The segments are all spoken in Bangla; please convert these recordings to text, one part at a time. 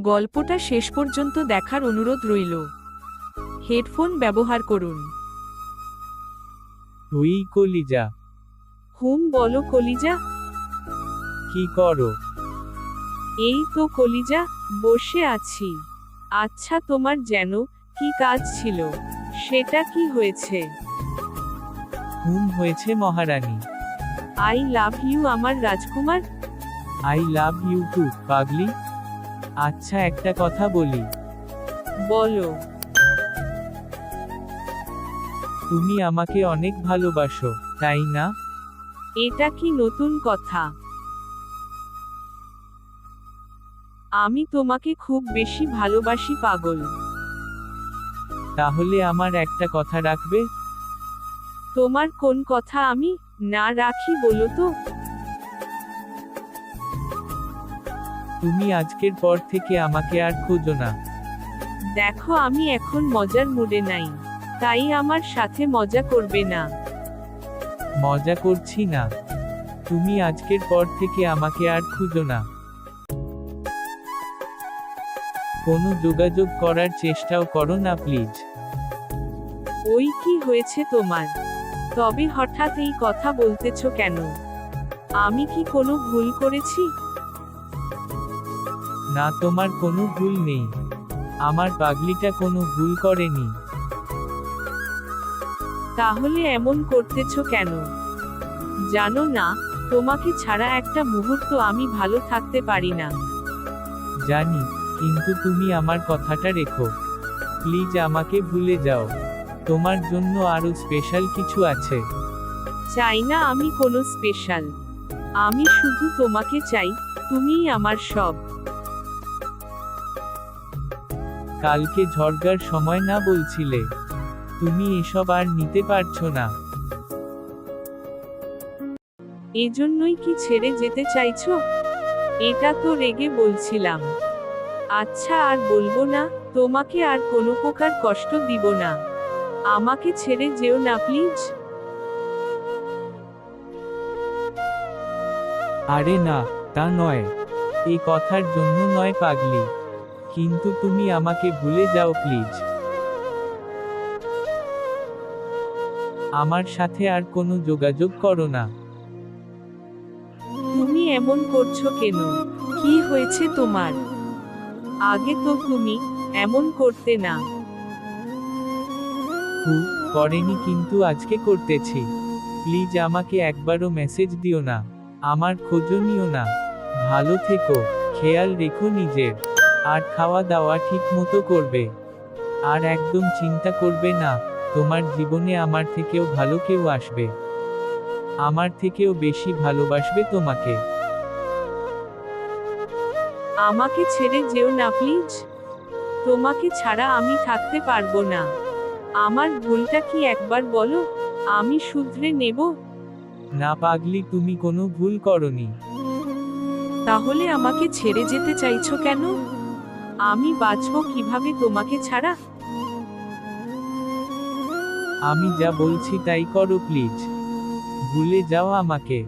গল্পটা শেষ পর্যন্ত দেখার অনুরোধ রইল। হেডফোন ব্যবহার করুন। হুই কলিজা, বলো কলিজা। কি করো? এই তো কলিজা, বসে আছি। আচ্ছা, তোমার যেন কি কাজ ছিল, সেটা কি হয়েছে? হয়েছে মহারানী। আই লাভ ইউ আমার রাজকুমার। আই লাভ ইউ টু, পাগলি। আচ্ছা, একটা কথা বলি। বলো। তুমি আমাকে অনেক ভালোবাসো, তাই না? এটা কি নতুন কথা? আমি তোমাকে খুব বেশি ভালোবাসি পাগল। তাহলে আমার একটা কথা রাখবে? তোমার কোন কথা আমি না রাখি বলো তো? তুমি আজকের পর থেকে আমাকে আর খোঁজো না। দেখো, আমি এখন মজার মুডে নাই, তাই আমার সাথে মজা করবে না। মজা করছি না। তুমি আজকের পর থেকে আমাকে আর খুঁজো না। কোনো যোগাযোগ করার চেষ্টাও করো না প্লিজ। ওই কি হয়েছে তোমার? তবে হঠাৎ এই কথা বলতেছো কেন? আমি কি কোনো ভুল করেছি? না, তোমার কোনো ভুল নেই। আমার পাগলিটা কোনো ভুল করেনি। তাহলে এমন করতেছো কেন? জানো না, তোমাকে ছাড়া একটা মুহূর্ত আমি ভালো থাকতে পারি না। জানি, কিন্তু তুমি আমার কথাটা রেখো। প্লিজ আমাকে ভুলে যাও। তোমার জন্য আরো স্পেশাল কিছু আছে। চাই না আমি কোনো স্পেশাল। আমি শুধু তোমাকে চাই, তুমিই আমার সব। কালকে ঝড়গার সময় না বলছিলে তুমি এসব আর নিতে পারছো না? এজন্যই কি ছেড়ে যেতে চাইছো? এটা তো রেগে বলছিলাম। আচ্ছা, আর বলবো না, তোমাকে আর কোনো প্রকার কষ্ট দিব না। আমাকে ছেড়ে যেও না প্লিজ। আরে না, তা নয়। এই কথার জন্য নয় পাগলি। কিন্তু তুমি আমাকে ভুলে যাও প্লিজ। আমার সাথে আর কোনো যোগাযোগ করো না। তুমি এমন করছো কেন? কি হয়েছে তোমার? আগে তো তুমি এমন করতে না। হু করেনি, কিন্তু আজকে করতেছি। প্লিজ আমাকে একবারও মেসেজ দিও না। আমার খোঁজও নিও না। ভালো থেকো, খেয়াল রেখো নিজের। আর খাওয়া দাওয়া ঠিক মতো করবে। আর একদম চিন্তা করবে না, তোমার জীবনে আমার থেকেও ভালো কেউ আসবে। আমার থেকেও বেশি ভালোবাসবে তোমাকে। আমাকে ছেড়ে যেও না প্লিজ। তোমাকে ছাড়া আমি থাকতে পারবো না। আমার ভুলটা কি একবার বলো, আমি শুধরে নেব। না পাগলি, তুমি কোনো ভুল করনি। তাহলে আমাকে ছেড়ে যেতে চাইছো কেন? আমি বাঁচবো কিভাবে তোমাকে ছাড়া? আমি যা বলছি তাই করো প্লিজ। ভুলে যাও আমাকে।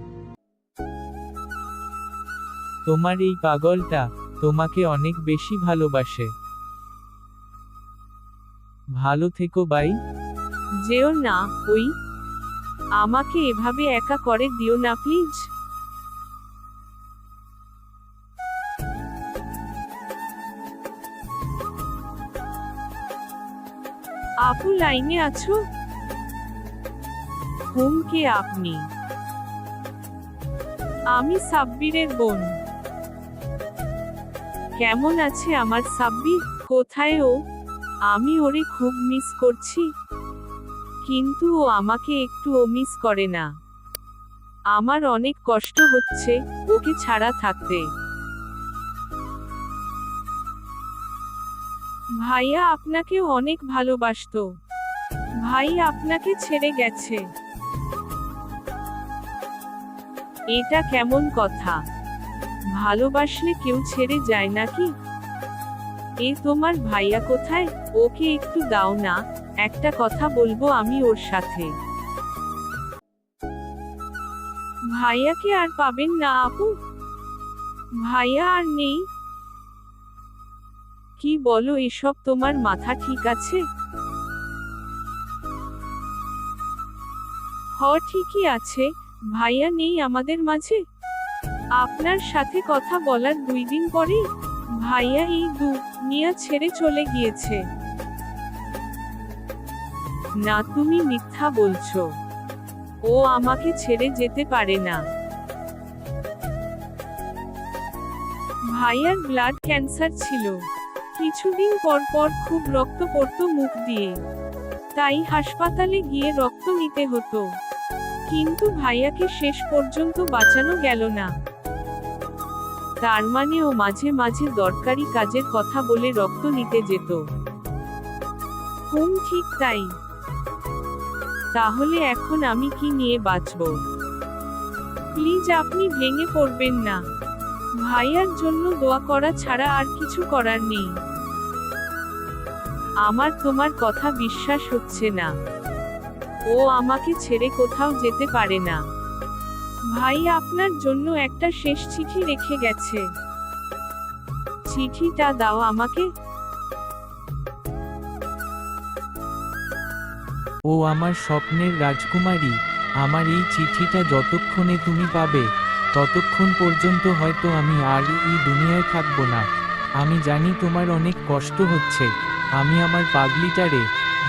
তোমার এই পাগলটা তোমাকে অনেক বেশি ভালোবাসে। ভালো থেকো বাই। যেও না, ওই আমাকে এভাবে একা করে দিও না প্লিজ। আপু লাইনে আছো? কে আপনি? আমি সাব্বিরের বোন। কেমন আছে আমার সাব্বির? কোথায় ও? আমি ওরে খুব মিস করছি। কিন্তু ও আমাকে একটুও মিস করে না। আমার অনেক কষ্ট হচ্ছে ওকে ছাড়া থাকতে। ভাইয়া আপনাকে অনেক ভালোবাসতো। ভাই আপনাকে ছেড়ে গেছে। এটা কেমন কথা? ভালোবাসলে কেউ ছেড়ে যায় নাকি? তোমার ভাইয়া কোথায়? ওকে একটু দাও না, একটা কথা বলবো আমি ওর সাথে। ভাইয়াকে আর পাবেন না আপু। ভাইয়া আর নেই। কি বলো এসব, তোমার মাথা ঠিক আছে? ঠিকই আছে, ভাইয়া নেই আমাদের মাঝে। আপনার সাথে কথা বলার 2 দিন পরেই ভাইয়া এই দুনিয়া ছেড়ে চলে গিয়েছে। না, তুমি মিথ্যা বলছো। ও আমাকে ছেড়ে যেতে পারে না। ভাইয়ার ব্লাড ক্যান্সার ছিল। কিছুদিন পর পর খুব রক্ত পড়তো মুখ দিয়ে, তাই হাসপাতালে গিয়ে রক্ত নিতে হতো। কিন্তু ভাইয়াকে শেষ পর্যন্ত বাঁচানো গেল না। তার মানে ও মাঝে মাঝে দরকারি কাজের কথা বলে রক্ত নিতে যেত। ঠিক তাই। তাহলে এখন আমি কি নিয়ে বাঁচব? প্লিজ আপনি ভেঙে পড়বেন না। ভাইয়ার জন্য দোয়া করা ছাড়া আর কিছু করার নেই। আমার তোমার কথা বিশ্বাস হচ্ছে না। ও আমাকে ছেড়ে কোথাও যেতে পারে না। ভাই আপনার জন্য একটা শেষ চিঠি রেখে গেছে। চিঠিটা দাও আমাকে। ও আমার স্বপ্নের রাজকুমারী, আমার এই চিঠিটা যতক্ষণে তুমি পাবে ততক্ষণ পর্যন্ত হয়তো আমি আর এই দুনিয়ায় থাকবো না। আমি জানি তোমার অনেক কষ্ট হচ্ছে। আমি আমার পাগলিটারে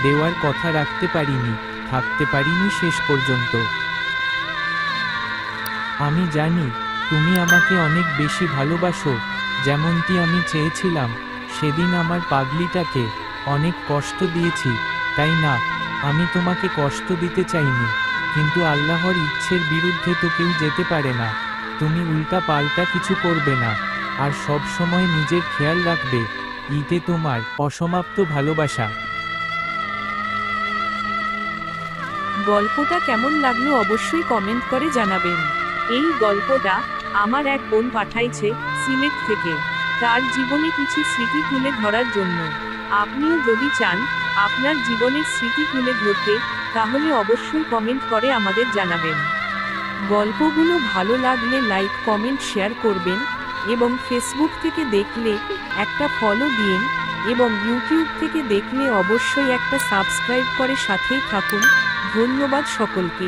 দেওয়ার কথা রাখতে পারিনি, থাকতে পারিনি শেষ পর্যন্ত। আমি জানি তুমি আমাকে অনেক বেশি ভালোবাসো, যেমনটি আমি চেয়েছিলাম। সেদিন আমার পাগলিটাকে অনেক কষ্ট দিয়েছি, তাই না? আমি তোমাকে কষ্ট দিতে চাইনি, কিন্তু আল্লাহর ইচ্ছের বিরুদ্ধে তো কেউ যেতে পারে না। তুমি উল্টা পাল্টা কিছু করবে না, আর সব সময় নিজের খেয়াল রাখবে। ঈদে তোমার অসমাপ্ত ভালোবাসা। গল্পটা কেমন লাগলো অবশ্যই কমেন্ট করে জানাবেন। এই গল্পটা আমার এক বোন পাঠাইছে সিলেট থেকে, তার জীবনে কিছু স্মৃতি তুলে ধরার জন্য। আপনিও যদি চান আপনার জীবনের স্মৃতি তুলে ধরতে, তাহলে অবশ্যই কমেন্ট করে আমাদের জানাবেন। গল্পগুলো ভালো লাগলে লাইক কমেন্ট শেয়ার করবেন, এবং ফেসবুক থেকে দেখলে একটা ফলো দিন, এবং ইউটিউব থেকে দেখলে অবশ্যই একটা সাবস্ক্রাইব করে সাথেই থাকুন। ধন্যবাদ সকলকে।